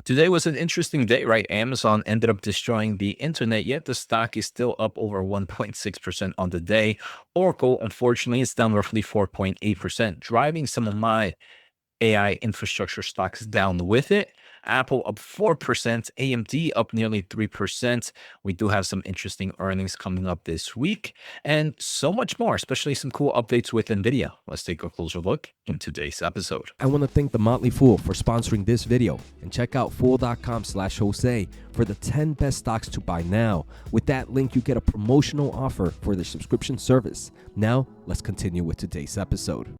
Today was an interesting day, right? Amazon ended up destroying the internet, yet the stock is still up over 1.6% on the day. Oracle, unfortunately, is down roughly 4.8%, driving some of my AI infrastructure stocks down with it. Apple up 4%, AMD up nearly 3%. We do have some interesting earnings coming up this week and so much more, especially some cool updates with Nvidia. Let's take a closer look in today's episode. I want to thank The Motley Fool for sponsoring this video, and check out fool.com/Jose for the 10 best stocks to buy now. With that link, you get a promotional offer for the subscription service. Now, let's continue with today's episode.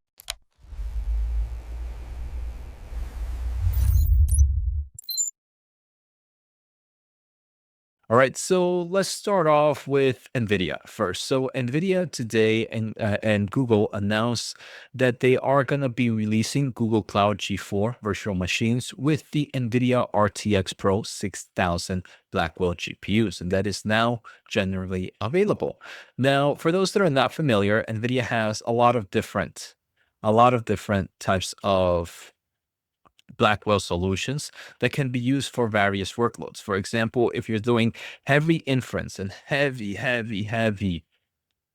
All right, so let's start off with Nvidia first. So Nvidia today and Google announced that they are going to be releasing Google Cloud G4 virtual machines with the Nvidia RTX Pro 6000 Blackwell GPUs, and that is now generally available. Now, for those that are not familiar, Nvidia has a lot of different types of Blackwell solutions that can be used for various workloads. For example, if you're doing heavy inference and heavy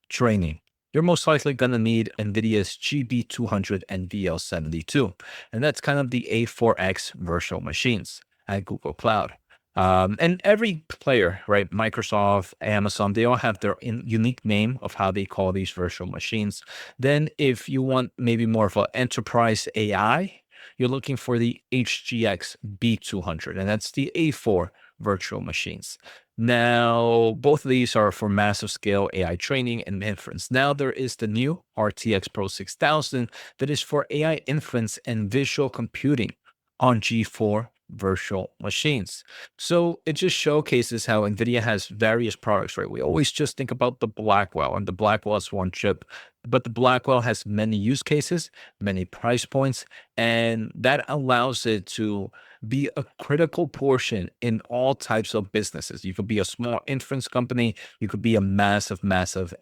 training, you're most likely going to need NVIDIA's GB200 and VL72. And that's kind of the A4X virtual machines at Google Cloud. And every player, right? Microsoft, Amazon, they all have their unique name of how they call these virtual machines. Then if you want maybe more of an enterprise AI, you're looking for the HGX B200, and that's the A4 virtual machines. Now, both of these are for massive scale AI training and inference. Now, there is the new RTX Pro 6000 that is for AI inference and visual computing on G4 virtual machines. So it just showcases how NVIDIA has various products, right? We always just think about the Blackwell, and the Blackwell is one chip, but the Blackwell has many use cases, many price points, and that allows it to be a critical portion in all types of businesses. You could be a small inference company, you could be a massive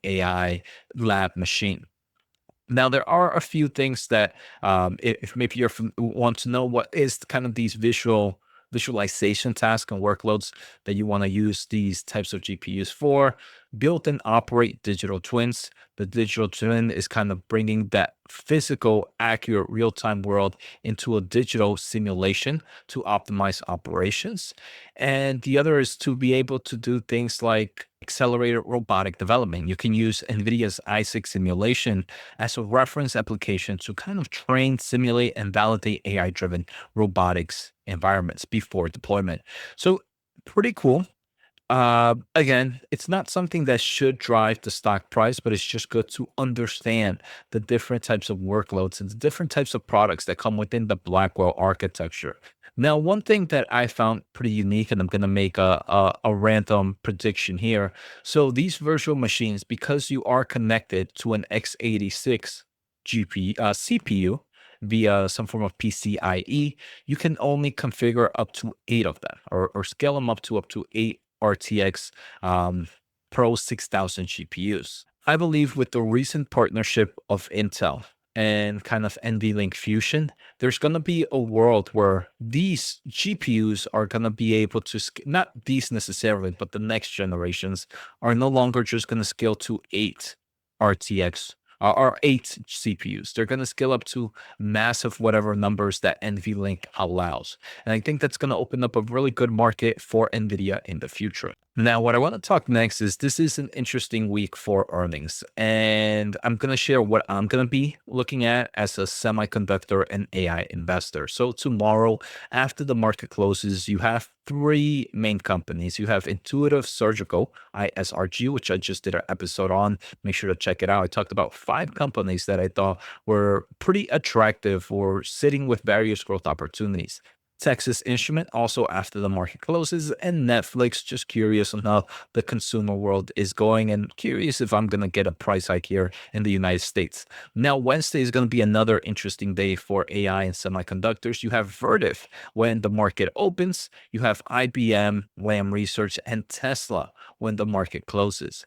AI lab machine. Now, there are a few things that, if maybe you want to know what is kind of these visualization tasks and workloads that you want to use these types of GPUs for. Build and operate digital twins. The digital twin is kind of bringing that physical, accurate, real-time world into a digital simulation to optimize operations. And the other is to be able to do things like accelerated robotic development. You can use NVIDIA's Isaac simulation as a reference application to kind of train, simulate, and validate AI-driven robotics environments before deployment. So pretty cool. Again, it's not something that should drive the stock price, but it's just good to understand the different types of workloads and the different types of products that come within the Blackwell architecture. Now, one thing that I found pretty unique, and I'm going to make a random prediction here. So these virtual machines, because you are connected to an x86 CPU via some form of PCIe, you can only configure up to 8 of them, or scale them up to 8 RTX Pro 6000 GPUs. I believe with the recent partnership of Intel and kind of NVLink Fusion, there's going to be a world where these GPUs are going to be able to, not these necessarily, but the next generations are no longer just going to scale to 8 RTX or 8 CPUs. They're going to scale up to massive whatever numbers that NVLink allows. And I think that's going to open up a really good market for NVIDIA in the future. Now, what I want to talk next is this is an interesting week for earnings, and I'm going to share what I'm going to be looking at as a semiconductor and AI investor. So tomorrow, after the market closes, you have 3 main companies. You have Intuitive Surgical, ISRG, which I just did an episode on. Make sure to check it out. I talked about 5 companies that I thought were pretty attractive or sitting with various growth opportunities. Texas Instrument also after the market closes, and Netflix, just curious on how the consumer world is going and curious if I'm going to get a price hike here in the United States. Now, Wednesday is going to be another interesting day for AI and semiconductors. You have Vertiv when the market opens. You have IBM, Lam Research, and Tesla when the market closes.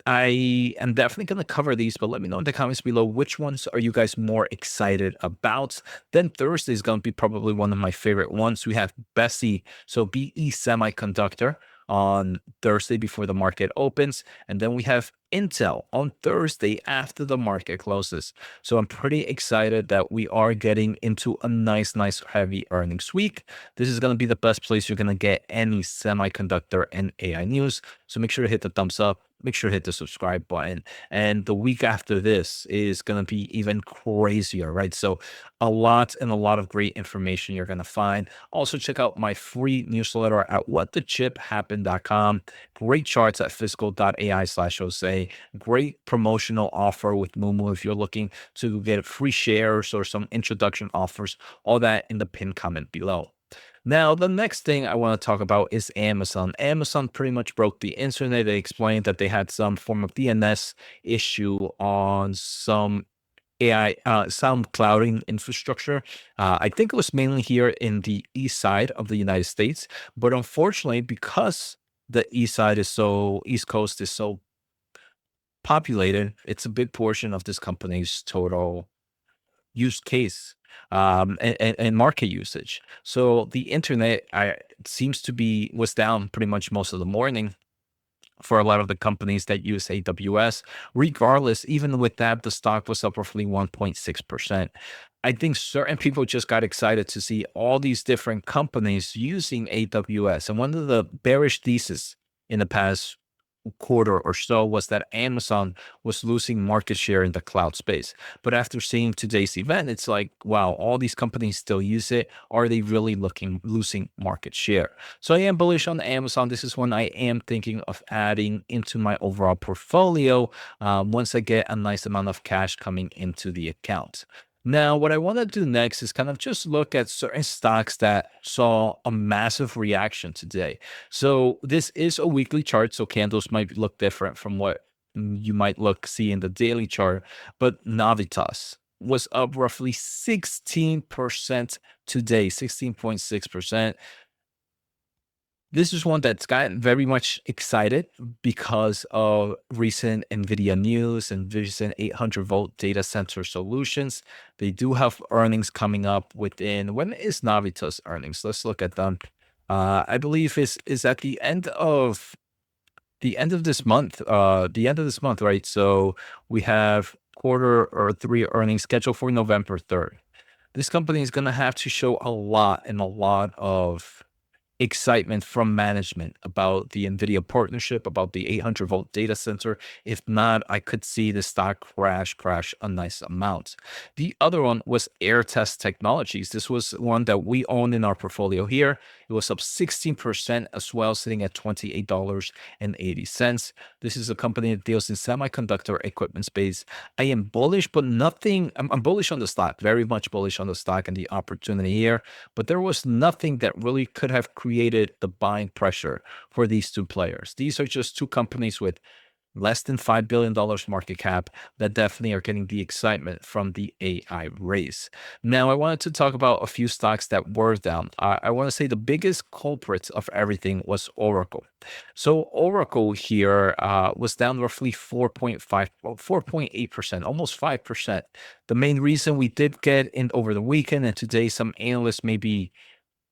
I am definitely going to cover these, but let me know in the comments below which ones are you guys more excited about. Then Thursday is going to be probably one of my favorite ones. We have Bessie, so BE Semiconductor on Thursday before the market opens, and then we have Intel on Thursday after the market closes. So I'm pretty excited that we are getting into a nice heavy earnings week. This is going to be the best place you're going to get any semiconductor and AI news. So make sure to hit the thumbs up. Make sure to hit the subscribe button. And the week after this is going to be even crazier, right? So a lot of great information you're going to find. Also, check out my free newsletter at whatthechip.happened.com. Great charts at fiscal.ai/Jose. Great promotional offer with Mumu if you're looking to get free shares or some introduction offers. All that in the pinned comment below. Now, the next thing I want to talk about is Amazon. Amazon pretty much broke the internet. They explained that they had some form of DNS issue on some AI sound clouding infrastructure. I think it was mainly here in the east side of the United States, but unfortunately, because the east coast is so populated, it's a big portion of this company's total use case and market usage. So the internet seems to be was down pretty much most of the morning for a lot of the companies that use AWS. Regardless, even with that, the stock was up roughly 1.6%. I think certain people just got excited to see all these different companies using AWS. And one of the bearish thesis in the past quarter or so was that Amazon was losing market share in the cloud space. But after seeing today's event, it's like, wow, all these companies still use it. Are they really losing market share? So I am bullish on Amazon. This is one I am thinking of adding into my overall portfolio once I get a nice amount of cash coming into the account. Now, what I want to do next is kind of just look at certain stocks that saw a massive reaction today. So this is a weekly chart, so candles might look different from what you might see in the daily chart. But Navitas was up roughly 16% today, 16.6%. This is one that's gotten very much excited because of recent Nvidia news and recent 800-volt data center solutions. They do have earnings coming up when is Navitas earnings? Let's look at them. I believe is at the end of this month. Right? So we have quarter or three earnings scheduled for November 3rd. This company is going to have to show a lot of excitement from management about the Nvidia partnership, about the 800-volt data center. If not, I could see the stock crash a nice amount. The other one was Air Test Technologies. This was one that we own in our portfolio here. It was up 16% as well, sitting at $28.80. This is a company that deals in semiconductor equipment space. I am bullish, but I'm bullish on the stock, very much bullish on the stock and the opportunity here. But there was nothing that really could have created the buying pressure for these two players. These are just two companies with less than $5 billion market cap that definitely are getting the excitement from the AI race. Now, I wanted to talk about a few stocks that were down. I want to say the biggest culprit of everything was Oracle. So Oracle here was down roughly 4.8%, almost 5%. The main reason we did get in over the weekend and today, some analysts may be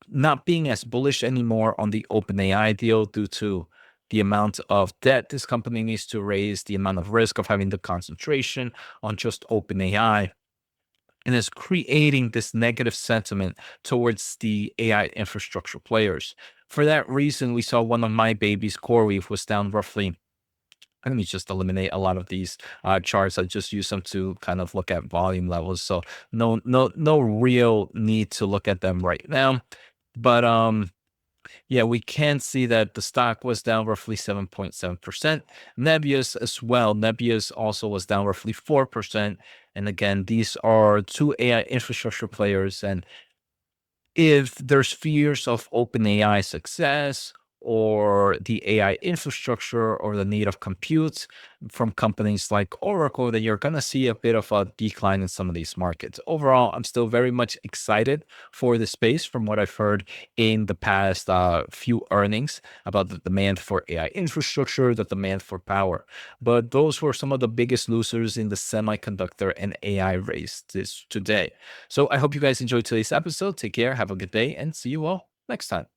not being as bullish anymore on the OpenAI deal due to the amount of debt this company needs to raise, the amount of risk of having the concentration on just OpenAI, and is creating this negative sentiment towards the AI infrastructure players. For that reason, we saw one of my babies, CoreWeave, was down roughly. Let me just eliminate a lot of these charts. I just use them to kind of look at volume levels. So no real need to look at them right now. But yeah, we can see that the stock was down roughly 7.7%. Nebius as well. Nebius also was down roughly 4%. And again, these are two AI infrastructure players. And if there's fears of OpenAI success or the AI infrastructure or the need of compute from companies like Oracle, then you're going to see a bit of a decline in some of these markets. Overall, I'm still very much excited for the space from what I've heard in the past few earnings about the demand for AI infrastructure, the demand for power. But those were some of the biggest losers in the semiconductor and AI race today. So I hope you guys enjoyed today's episode. Take care, have a good day, and see you all next time.